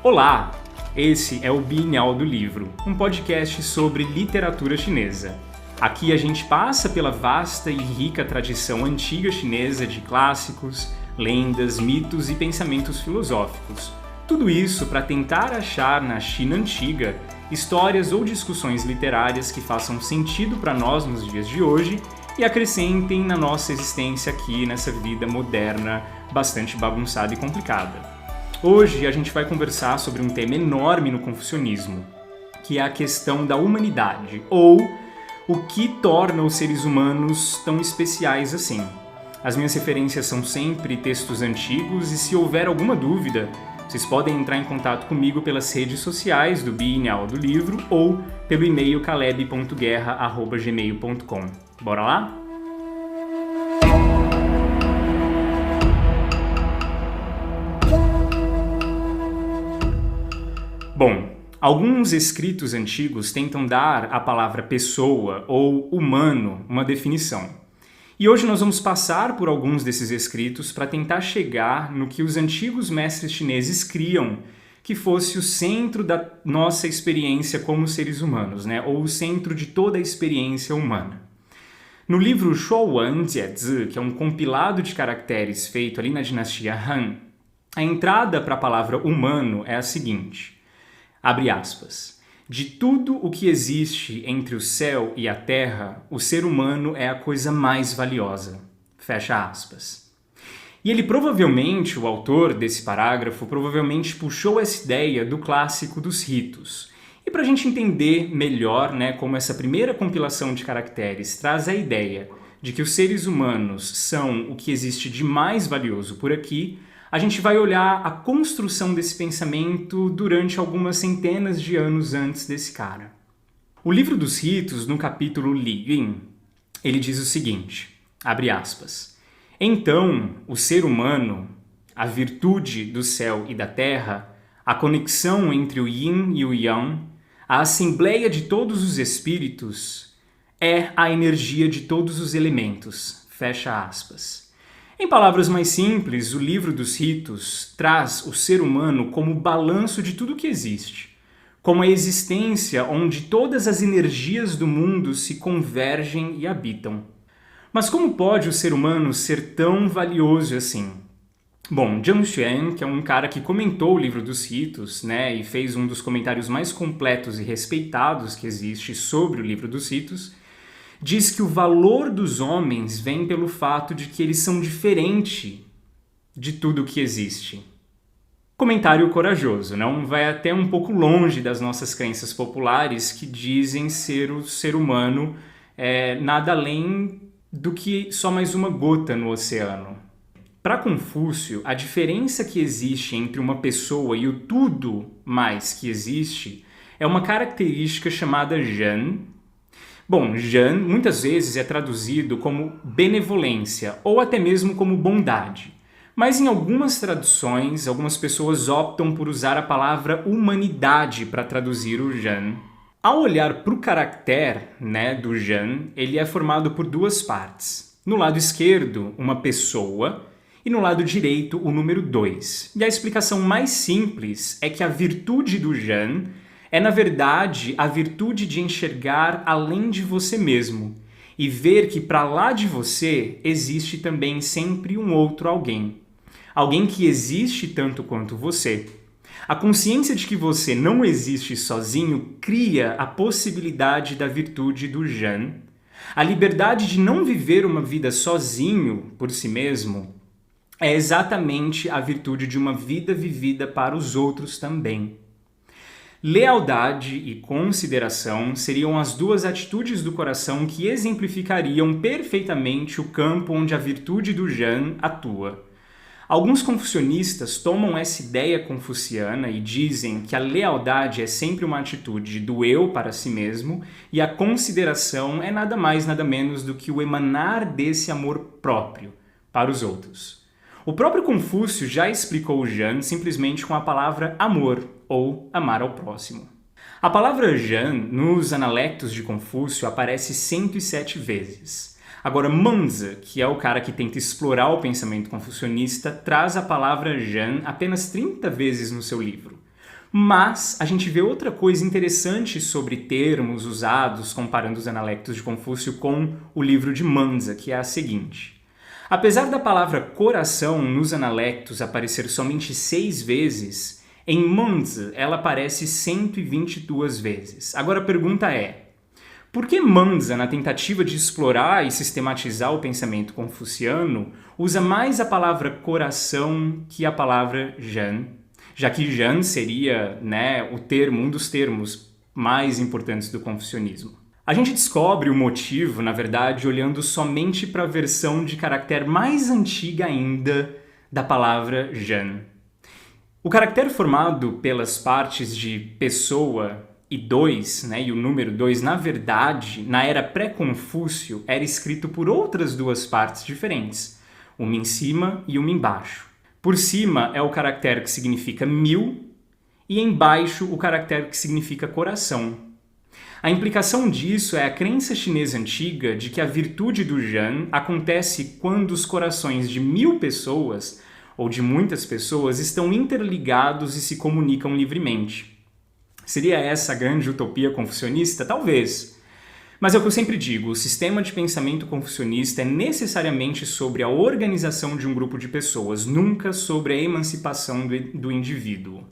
Olá! Esse é o Bienal do Livro, um podcast sobre literatura chinesa. Aqui a gente passa pela vasta e rica tradição antiga chinesa de clássicos, lendas, mitos e pensamentos filosóficos. Tudo isso para tentar achar na China antiga histórias ou discussões literárias que façam sentido para nós nos dias de hoje e acrescentem na nossa existência aqui nessa vida moderna bastante bagunçada e complicada. Hoje a gente vai conversar sobre um tema enorme no confucionismo, que é a questão da humanidade, ou o que torna os seres humanos tão especiais assim. As minhas referências são sempre textos antigos e se houver alguma dúvida, vocês podem entrar em contato comigo pelas redes sociais do Bienal do Livro ou pelo e-mail caleb.guerra@gmail.com. Bora lá? Bom, alguns escritos antigos tentam dar à palavra pessoa ou humano uma definição. E hoje nós vamos passar por alguns desses escritos para tentar chegar no que os antigos mestres chineses criam que fosse o centro da nossa experiência como seres humanos, né? Ou o centro de toda a experiência humana. No livro Shuowen Jiezi, que é um compilado de caracteres feito ali na dinastia Han, a entrada para a palavra humano é a seguinte: abre aspas. De tudo o que existe entre o céu e a terra, o ser humano é a coisa mais valiosa. Fecha aspas. E ele provavelmente, o autor desse parágrafo, provavelmente puxou essa ideia do clássico dos ritos. E para a gente entender melhor, né, como essa primeira compilação de caracteres traz a ideia de que os seres humanos são o que existe de mais valioso por aqui, a gente vai olhar a construção desse pensamento durante algumas centenas de anos antes desse cara. O livro dos ritos, no capítulo Li Yun, ele diz o seguinte, abre aspas, então, o ser humano, a virtude do céu e da terra, a conexão entre o yin e o yang, a assembleia de todos os espíritos, é a energia de todos os elementos, fecha aspas. Em palavras mais simples, o livro dos ritos traz o ser humano como balanço de tudo que existe, como a existência onde todas as energias do mundo se convergem e habitam. Mas como pode o ser humano ser tão valioso assim? Bom, Zhang Xuan, que é um cara que comentou o livro dos ritos, né, e fez um dos comentários mais completos e respeitados que existe sobre o livro dos ritos, diz que o valor dos homens vem pelo fato de que eles são diferentes de tudo o que existe. Comentário corajoso, não? Vai até um pouco longe das nossas crenças populares que dizem ser o ser humano nada além do que só mais uma gota no oceano. Para Confúcio, a diferença que existe entre uma pessoa e o tudo mais que existe é uma característica chamada Zhen. Bom, Zhen muitas vezes é traduzido como benevolência ou até mesmo como bondade. Mas em algumas traduções, algumas pessoas optam por usar a palavra humanidade para traduzir o Zhen. Ao olhar para o caractere, né, do Zhen, ele é formado por duas partes. No lado esquerdo, uma pessoa, e no lado direito, o número 2. E a explicação mais simples é que a virtude do Zhen é, na verdade, a virtude de enxergar além de você mesmo e ver que para lá de você existe também sempre um outro alguém. Alguém que existe tanto quanto você. A consciência de que você não existe sozinho cria a possibilidade da virtude do Zhen. A liberdade de não viver uma vida sozinho por si mesmo é exatamente a virtude de uma vida vivida para os outros também. Lealdade e consideração seriam as duas atitudes do coração que exemplificariam perfeitamente o campo onde a virtude do Zhen atua. Alguns confucionistas tomam essa ideia confuciana e dizem que a lealdade é sempre uma atitude do eu para si mesmo e a consideração é nada mais nada menos do que o emanar desse amor próprio para os outros. O próprio Confúcio já explicou o Zhen simplesmente com a palavra amor, ou amar ao próximo. A palavra Zhen, nos analectos de Confúcio, aparece 107 vezes. Agora, Manzi, que é o cara que tenta explorar o pensamento confucionista, traz a palavra Zhen apenas 30 vezes no seu livro. Mas a gente vê outra coisa interessante sobre termos usados comparando os analectos de Confúcio com o livro de Manza, que é a seguinte. Apesar da palavra coração nos analectos aparecer somente 6 vezes, em Manza ela aparece 122 vezes. Agora a pergunta é, por que Manza, na tentativa de explorar e sistematizar o pensamento confuciano, usa mais a palavra coração que a palavra Zhen? Já que Zhen seria, um dos termos mais importantes do confucionismo. A gente descobre o motivo, na verdade, olhando somente para a versão de caractere mais antiga ainda da palavra Zhen. O caractere formado pelas partes de pessoa e 2, e o número 2, na verdade, na era pré-Confúcio, era escrito por outras duas partes diferentes, uma em cima e uma embaixo. Por cima é o caractere que significa 1000 e embaixo o caractere que significa coração. A implicação disso é a crença chinesa antiga de que a virtude do Zhen acontece quando os corações de 1000 pessoas, ou de muitas pessoas, estão interligados e se comunicam livremente. Seria essa a grande utopia confucionista? Talvez. Mas é o que eu sempre digo, o sistema de pensamento confucionista é necessariamente sobre a organização de um grupo de pessoas, nunca sobre a emancipação do indivíduo.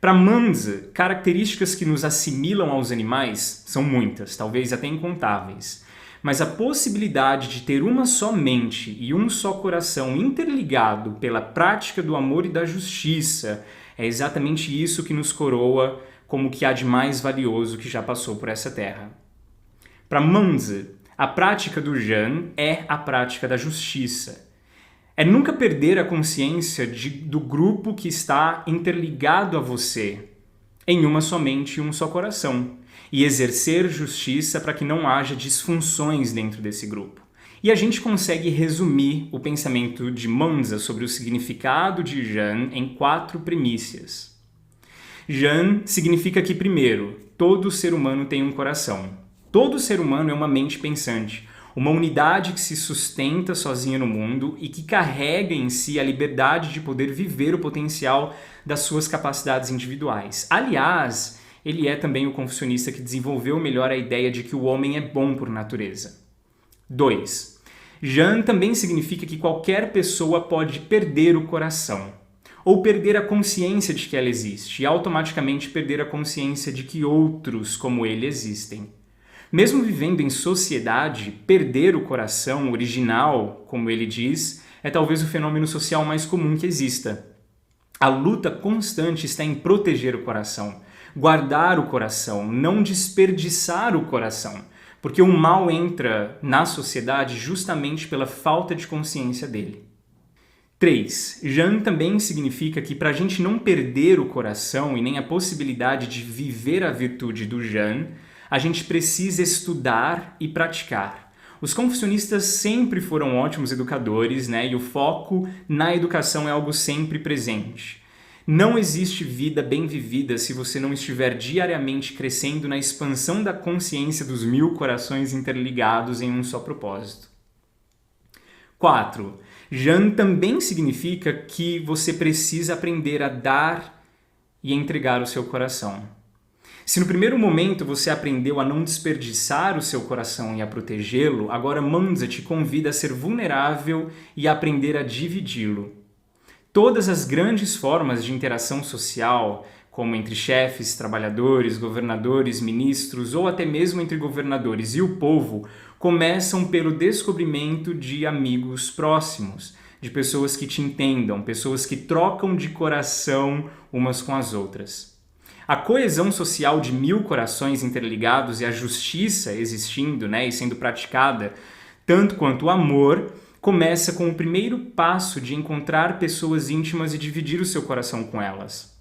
Para Manza, características que nos assimilam aos animais são muitas, talvez até incontáveis. Mas a possibilidade de ter uma só mente e um só coração interligado pela prática do amor e da justiça é exatamente isso que nos coroa como o que há de mais valioso que já passou por essa terra. Para Manza, a prática do Zhen é a prática da justiça. É nunca perder a consciência do grupo que está interligado a você em uma só mente e um só coração, e exercer justiça para que não haja disfunções dentro desse grupo. E a gente consegue resumir o pensamento de Manza sobre o significado de Zhen em 4 premissas. Zhen significa que, primeiro, todo ser humano tem um coração. Todo ser humano é uma mente pensante, uma unidade que se sustenta sozinha no mundo e que carrega em si a liberdade de poder viver o potencial das suas capacidades individuais. Aliás, ele é também o confucionista que desenvolveu melhor a ideia de que o homem é bom por natureza. 2. Zhen também significa que qualquer pessoa pode perder o coração, ou perder a consciência de que ela existe, e automaticamente perder a consciência de que outros como ele existem. Mesmo vivendo em sociedade, perder o coração original, como ele diz, é talvez o fenômeno social mais comum que exista. A luta constante está em proteger o coração, guardar o coração, não desperdiçar o coração, porque o mal entra na sociedade justamente pela falta de consciência dele. 3. Zhen também significa que para a gente não perder o coração e nem a possibilidade de viver a virtude do Zhen, a gente precisa estudar e praticar. Os confucionistas sempre foram ótimos educadores, e o foco na educação é algo sempre presente. Não existe vida bem vivida se você não estiver diariamente crescendo na expansão da consciência dos 1000 corações interligados em um só propósito. 4. Zhen também significa que você precisa aprender a dar e entregar o seu coração. Se no primeiro momento você aprendeu a não desperdiçar o seu coração e a protegê-lo, agora Manza te convida a ser vulnerável e a aprender a dividi-lo. Todas as grandes formas de interação social, como entre chefes, trabalhadores, governadores, ministros ou até mesmo entre governadores e o povo, começam pelo descobrimento de amigos próximos, de pessoas que te entendam, pessoas que trocam de coração umas com as outras. A coesão social de 1000 corações interligados e a justiça existindo, e sendo praticada, tanto quanto o amor, começa com o primeiro passo de encontrar pessoas íntimas e dividir o seu coração com elas.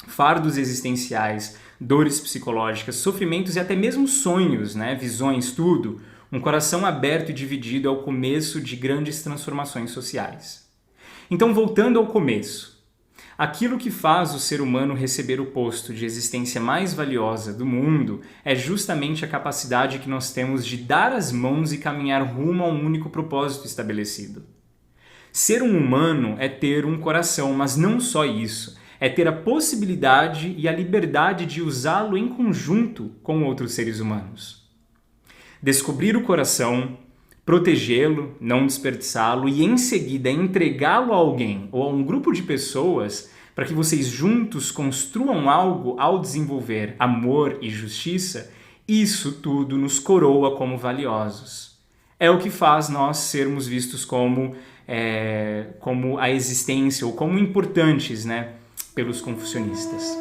Fardos existenciais, dores psicológicas, sofrimentos e até mesmo sonhos, visões, tudo. Um coração aberto e dividido é o começo de grandes transformações sociais. Então, voltando ao começo, aquilo que faz o ser humano receber o posto de existência mais valiosa do mundo é justamente a capacidade que nós temos de dar as mãos e caminhar rumo a um único propósito estabelecido. Ser um humano é ter um coração, mas não só isso. é ter a possibilidade e a liberdade de usá-lo em conjunto com outros seres humanos. Descobrir o coração, protegê-lo, não desperdiçá-lo e em seguida entregá-lo a alguém ou a um grupo de pessoas para que vocês juntos construam algo ao desenvolver amor e justiça, isso tudo nos coroa como valiosos. É o que faz nós sermos vistos como a existência ou como importantes, né, pelos confucionistas.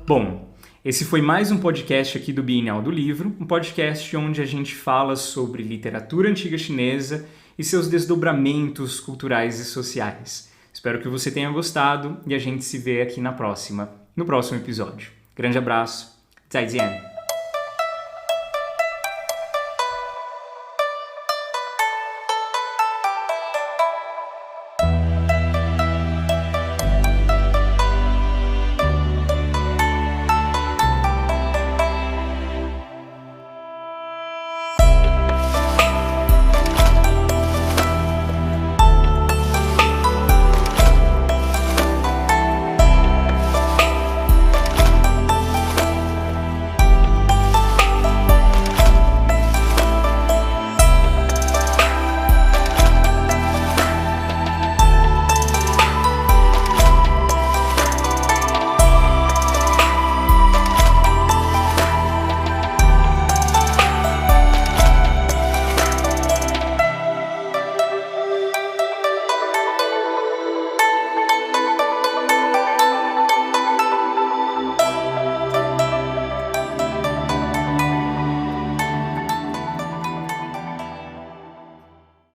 Bom, esse foi mais um podcast aqui do Bienal do Livro, um podcast onde a gente fala sobre literatura antiga chinesa e seus desdobramentos culturais e sociais. Espero que você tenha gostado e a gente se vê aqui no próximo episódio. Grande abraço, 再见!